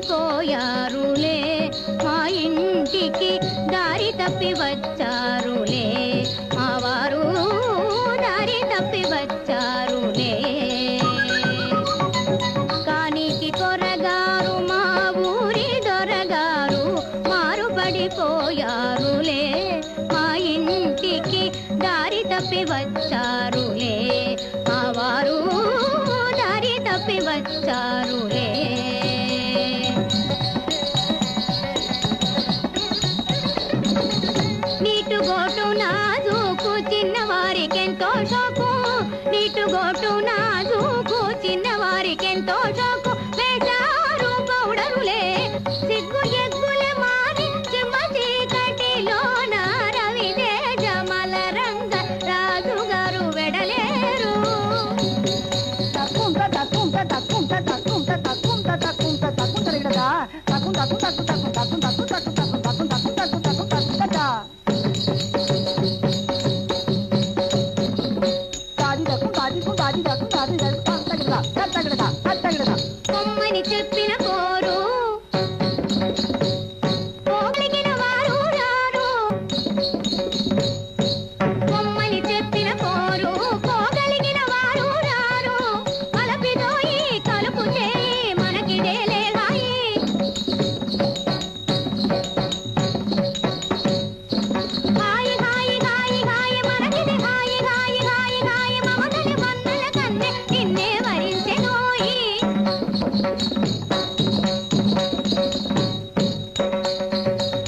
పోయారులే మా ఇంటికి దారి తప్పి వచ్చారులే మా వారు దారి తప్పి వచ్చారులే కానికి కొరగారు మా ఊరి దొరగారు మారుపడిపోయారులే మా ఇంటికి దారి తప్పి వచ్చారులే మా వారు దారి తప్పి వచ్చారులే నీటుగోటు నాజూకు చిన్నవారికెంతో షోకు నీటుగోటు నాజూకు చిన్నవారికెంతో షోకు వేశారు పౌడరులే సిగ్గు ఎగ్గులే మారి చిమ్మ చీకటిలోన రవితేజ మలరంగ రాజుగారు వెడలేరు తక్కుంట తక్కుంట తక్కుంట తక్కుంట తక్కుంట తక్కుంట తక్కుంట తక్కుంట తక్కుంట తక్కుంట తక్కుంట కొమ్మని చెప్పిన కోరు పోగలిగిన వారు రారు కొమ్మని చెప్పిన కోరు పోగలిగిన వారు రారు కలపిదోయి కలుపు చేయి మనకిదేలే హాయి హాయి హాయి హాయి హాయి మనకిది హాయి హాయి హాయి హాయి మమతలి మన్నల కన్నె నిన్నే వరించెనోయి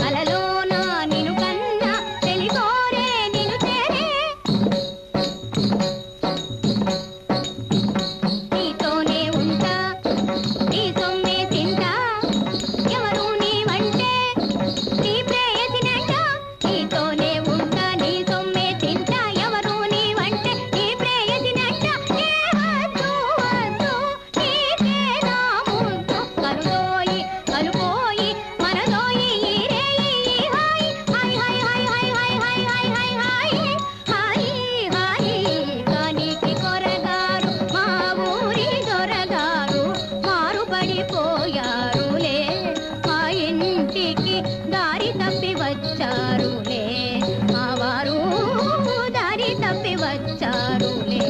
కలలోన నిను కన్నా తెలికోరే నిను చేరే నీతోనే ఉంటా నీ సొమ్మే తింటా ఎవరు నీవంటే నీ ప్రేయసినంట నీతోనే ఉంటా నీ సొమ్మే తింటా ఎవరు నీవంటే నీ ప్రేయసినంట ఏ వద్దు వద్దు నీకే నా ముందు కలుదోయి కలుపోయి మనదోయి ఈ రేయి ఈ హాయి హాయి హాయి హాయి హాయి హాయి హాయి హాయి హాయి హాయి కానికి కొరగారు మా ఊరి దొరగారు మారుపడిపోయారులే మా ఇంటికి దారి తప్పి వచ్చారులే మా వారు దారి తప్పి వచ్చారులే.